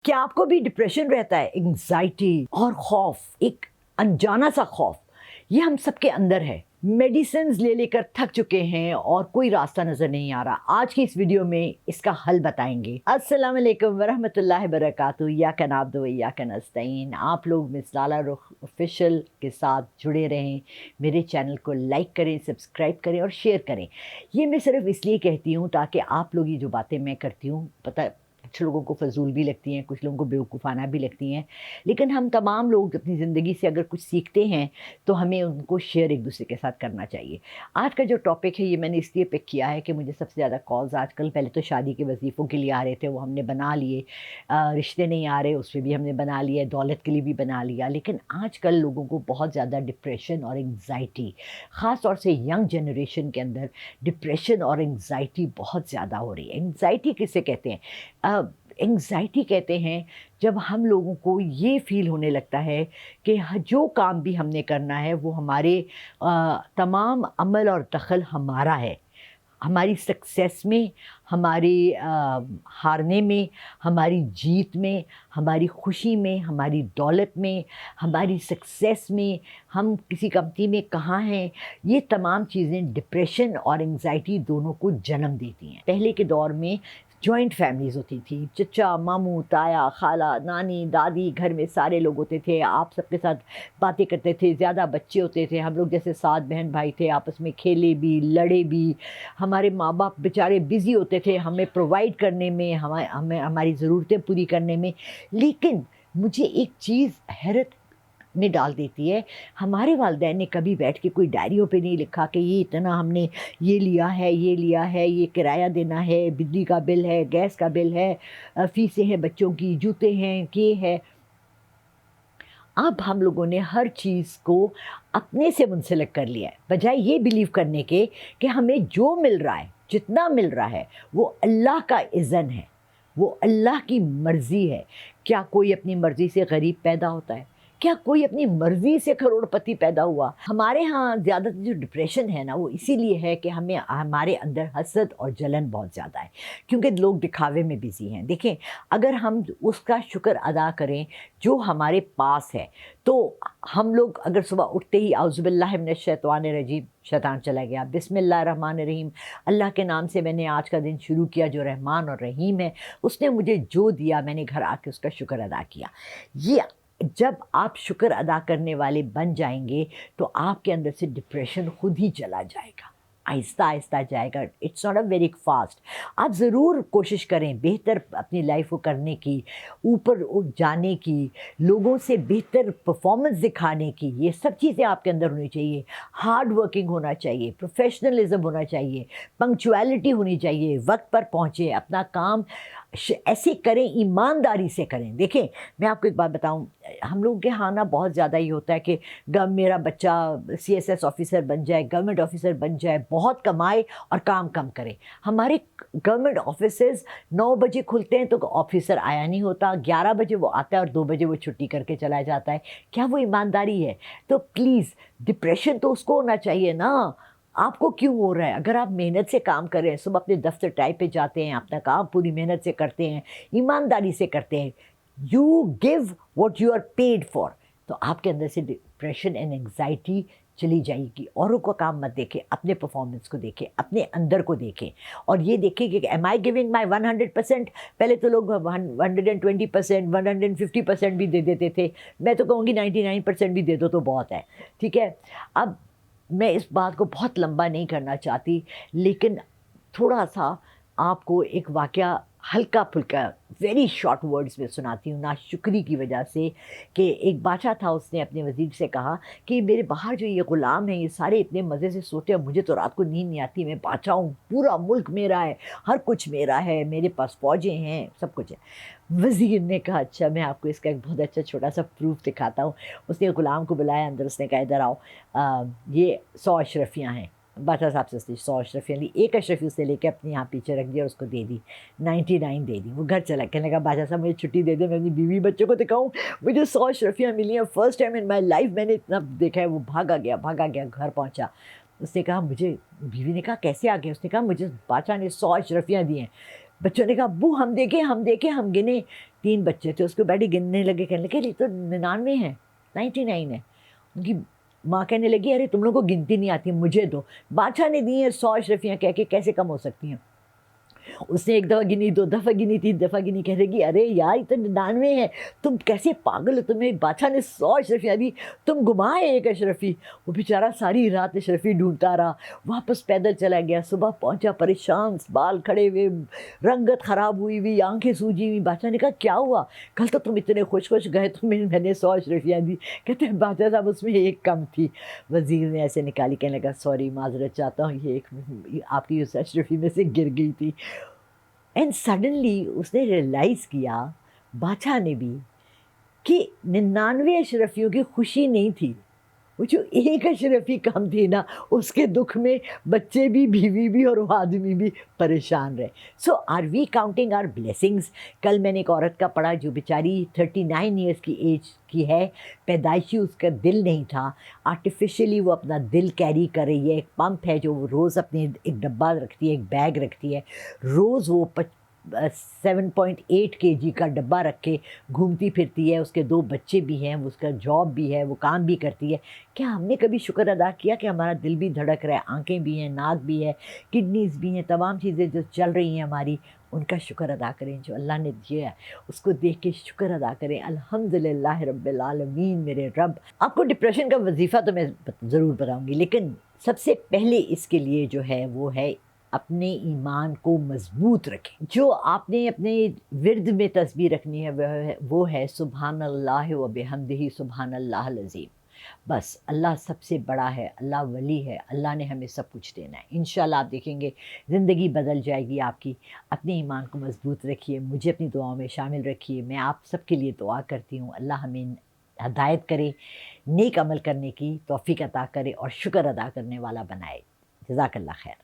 क्या आपको भी डिप्रेशन रहता है? एंजाइटी और खौफ, एक अनजाना सा खौफ, ये हम सबके अंदर है। मेडिसिन ले लेकर थक चुके हैं और कोई रास्ता नजर नहीं आ रहा। आज की इस वीडियो में इसका हल बताएंगे। अस्सलाम वालेकुम वरहमतुल्लाहि वबरकातुहू। या कनाब्दु या कनस्तईन। आप लोग मिस लाला रुख ऑफिशियल के साथ जुड़े रहें। मेरे चैनल को लाइक करें, सब्सक्राइब करें और शेयर करें। ये मैं सिर्फ इसलिए कहती हूँ ताकि आप लोग ये जो बातें मैं करती हूँ, पता कुछ लोगों को फजूल भी लगती हैं, कुछ लोगों को बेवकूफ़ाना भी लगती हैं, लेकिन हम तमाम लोग अपनी ज़िंदगी से अगर कुछ सीखते हैं तो हमें उनको शेयर एक दूसरे के साथ करना चाहिए। आज का जो टॉपिक है ये मैंने इसलिए पिक किया है कि मुझे सबसे ज़्यादा कॉल्स आजकल, पहले तो शादी के वजीफ़ों के लिए आ रहे थे, वो हमने बना लिए। रिश्ते नहीं आ रहे, उस पर भी हमने बना लिया, दौलत के लिए भी बना लिया। लेकिन आजकल लोगों को बहुत ज़्यादा डिप्रेशन और एंग्जाइटी, ख़ास तौर से यंग जनरेशन के अंदर डिप्रेशन और एंग्जाइटी बहुत ज़्यादा हो रही है। एंग्जाइटी किसे कहते हैं? एंग्जाइटी कहते हैं जब हम लोगों को ये फ़ील होने लगता है कि जो काम भी हमने करना है वो हमारे तमाम अमल और दखल हमारा है। हमारी सक्सेस में, हमारे हारने में, हमारी जीत में, हमारी खुशी में, हमारी दौलत में, हमारी सक्सेस में, हम किसी कंपनी में कहाँ हैं, ये तमाम चीज़ें डिप्रेशन और एंग्जाइटी दोनों को जन्म देती हैं। पहले के दौर में जॉइंट फैमिलीज़ होती थी, चचा, मामू, ताया, खाला, नानी, दादी, घर में सारे लोग होते थे। आप सबके साथ बातें करते थे, ज़्यादा बच्चे होते थे। हम लोग जैसे 7 बहन भाई थे, आपस में खेले भी, लड़े भी। हमारे माँ बाप बेचारे बिज़ी होते थे हमें प्रोवाइड करने में, हमें हमारी ज़रूरतें पूरी करने में। लेकिन मुझे एक चीज़ हैरत में डाल देती है, हमारे वालिदैन ने कभी बैठ के कोई डायरियों पे नहीं लिखा कि ये इतना हमने ये लिया है, ये लिया है, ये किराया देना है, बिजली का बिल है, गैस का बिल है, फ़ीसें हैं बच्चों की, जूते हैं, ये है। अब हम लोगों ने हर चीज़ को अपने से मुंसलिक कर लिया है, बजाय ये बिलीव करने के कि हमें जो मिल रहा है, जितना मिल रहा है, वो अल्लाह का इज़्न है, वो अल्लाह की मर्ज़ी है। क्या कोई अपनी मर्ज़ी से गरीब पैदा होता है? क्या कोई अपनी मर्ज़ी से करोड़पति पैदा हुआ? हमारे यहाँ ज़्यादातर जो डिप्रेशन है ना, वो इसीलिए है कि हमारे अंदर हसद और जलन बहुत ज़्यादा है, क्योंकि लोग दिखावे में बिज़ी हैं। देखें, अगर हम उसका शुक्र अदा करें जो हमारे पास है, तो हम लोग अगर सुबह उठते ही औज़ुबिल्लाहि मिनश्शैतानिर्रजीम, शैतान चला गया, बिस्मिल्लाहिर्रहमानिर्रहीम, अल्लाह के नाम से मैंने आज का दिन शुरू किया जो रहमान और रहीम है, उसने मुझे जो दिया मैंने घर आके उसका शुक्र अदा किया। ये जब आप शुक्र अदा करने वाले बन जाएंगे तो आपके अंदर से डिप्रेशन खुद ही चला जाएगा, आहिस्ता आहिस्ता जाएगा। It's not a very fast. आप ज़रूर कोशिश करें बेहतर अपनी लाइफ को करने की, ऊपर जाने की, लोगों से बेहतर परफॉर्मेंस दिखाने की। ये सब चीज़ें आपके अंदर होनी चाहिए। हार्ड वर्किंग होना चाहिए, प्रोफेशनलिज्म होना चाहिए, पंक्चुअलिटी होनी चाहिए, वक्त पर पहुँचे, अपना काम ऐसे करें, ईमानदारी से करें। देखें, मैं आपको एक बात बताऊं, हम लोगों के यहाँ ना बहुत ज़्यादा ये होता है कि मेरा बच्चा CSS ऑफिसर बन जाए, गवर्नमेंट ऑफिसर बन जाए, बहुत कमाए और काम कम करे। हमारे गवर्नमेंट ऑफिसेज 9 बजे खुलते हैं तो ऑफिसर आया नहीं होता, 11 बजे वो आता है और 2 बजे वो छुट्टी करके चला जाता है। क्या वो ईमानदारी है? तो प्लीज़, डिप्रेशन तो उसको होना चाहिए ना, आपको क्यों हो रहा है? अगर आप मेहनत से काम कर रहे हैं, सुबह अपने दफ्तर टाइम पे जाते हैं, अपना काम पूरी मेहनत से करते हैं, ईमानदारी से करते हैं, you give what you are paid for, तो आपके अंदर से डिप्रेशन एंड एंग्जाइटी चली जाएगी। औरों का काम मत देखें, अपने परफॉर्मेंस को देखें, अपने अंदर को देखें और ये देखें कि एम आई गिविंग माई 100%। पहले तो लोग 120%, 150% भी दे देते थे। मैं तो कहूँगी 99% भी दे दो तो बहुत है, ठीक है। अब मैं इस बात को बहुत लंबा नहीं करना चाहती, लेकिन थोड़ा सा आपको एक वाक़या हल्का फुल्का वेरी शॉर्ट वर्ड्स में सुनाती हूँ, नाशुक्री की वजह से। कि एक बादशाह था, उसने अपने वज़ीर से कहा कि मेरे बाहर जो ये ग़ुलाम हैं, ये सारे इतने मज़े से सोते हैं, मुझे तो रात को नींद नहीं आती, मैं बादशाह हूँ, पूरा मुल्क मेरा है, हर कुछ मेरा है, मेरे पास फ़ौजें हैं, सब कुछ है। वज़ीर ने कहा, अच्छा मैं आपको इसका एक बहुत अच्छा छोटा सा प्रूफ दिखाता हूँ। उसने ग़ुलाम को बुलाया अंदर, उसने कहा इधर आओ, ये 100 अशरफियाँ हैं। बादशाह साहब से 100 अशरफियाँ ली, एक अशरफी उससे लेके अपने यहाँ पीछे रख दिया और उसको दे दी, 99 दे दी। वो घर चला, कहने लगा बादशाह साहब मुझे छुट्टी दे दे, मैं अपनी बीवी बच्चों को दिखाऊँ, मुझे 100 अशरफियाँ मिली हैं, first time in my life मैंने इतना देखा है। वो भागा गया, घर पहुँचा। उसने कहा मुझे, बीवी ने कहा कैसे आ गया? उसने कहा मुझे बादशाह ने 100 अशरफियाँ दी हैं। बच्चों ने कहा अब्बू हम देखें, हम गिने। 3 بچے تھے، اس کو بیٹی گننے لگے، کہنے لگے یہ تو 99 ہے، 99 ہے. ان کی ماں کہنے لگی ارے تم لوگوں کو گنتی نہیں آتی، مجھے دو. بادشاہ نے دی ہیں 100 اشرفیاں کہہ کے، کیسے کم ہو سکتی ہیں. اس نے 1 دفعہ گنی، 2 دفعہ گنی، 3 دفعہ گنی، کہنے لگی ارے یار یہ تو 99 ہے، تم کیسے پاگل ہو، تمہیں بادشاہ نے 100 اشرفیاں دی، تم گمائے 1 اشرفی. وہ بیچارہ ساری رات اشرفی ڈھونڈتا رہا، واپس پیدل چلا گیا. صبح پہنچا پریشان، بال کھڑے ہوئے، رنگت خراب ہوئی ہوئی، آنکھیں سوجی ہوئی. بادشاہ نے کہا کیا ہوا، کل تو تم اتنے خوش خوش گئے، میں نے 100 اشرفیاں دی. کہتے ہیں بادشاہ صاحب اس میں 1 کم تھی. وزیر نے ایسے نکالی، کہنے لگا سوری، معذرت چاہتا ہوں، یہ ایک آپ کی اس اشرفی میں سے گر گئی تھی. اینڈ سڈنلی اس نے ریئلائز کیا، بادشاہ نے بھی، کہ 99 اشرفیوں کی خوشی نہیں تھی، وہ جو 1 اشرفی کم تھی نا، اس کے دکھ میں بچے بھی، بیوی بھی، اور وہ آدمی بھی پریشان رہے. So are we counting our blessings. کل میں نے ایک عورت کا پڑھا جو بیچاری 39 ایئرس کی ایج کی ہے، پیدائشی اس کا دل نہیں تھا، آرٹیفیشلی وہ اپنا دل کیری کر رہی ہے. ایک پمپ ہے جو وہ روز اپنے ایک ڈبہ رکھتی ہے، ایک بیگ رکھتی ہے، روز وہ 7.8 kg کا ڈبہ رکھ کے گھومتی پھرتی ہے. اس کے 2 بچے بھی ہیں، اس کا جاب بھی ہے، وہ کام بھی کرتی ہے. کیا ہم نے کبھی شکر ادا کیا کہ ہمارا دل بھی دھڑک رہا ہے، آنکھیں بھی ہیں، ناک بھی ہے، کڈنیز بھی ہیں، تمام چیزیں جو چل رہی ہیں ہماری، ان کا شکر ادا کریں. جو اللہ نے دیا ہے اس کو دیکھ کے شکر ادا کریں. الحمدللہ رب العالمین میرے رب. آپ کو ڈپریشن کا وظیفہ تو میں ضرور بتاؤں گی، لیکن سب سے پہلے اس کے لیے جو ہے وہ ہے اپنے ایمان کو مضبوط رکھیں. جو آپ نے اپنے ورد میں تسبیح رکھنی ہے وہ ہے سبحان اللہ و بحمدہ سبحان اللہ العظیم. بس اللہ سب سے بڑا ہے، اللہ ولی ہے، اللہ نے ہمیں سب کچھ دینا ہے. انشاءاللہ آپ دیکھیں گے زندگی بدل جائے گی آپ کی. اپنے ایمان کو مضبوط رکھیے، مجھے اپنی دعاؤں میں شامل رکھیے. میں آپ سب کے لیے دعا کرتی ہوں، اللہ ہمیں ہدایت کرے، نیک عمل کرنے کی توفیق عطا کرے، اور شکر ادا کرنے والا بنائے. جزاک اللہ خیر.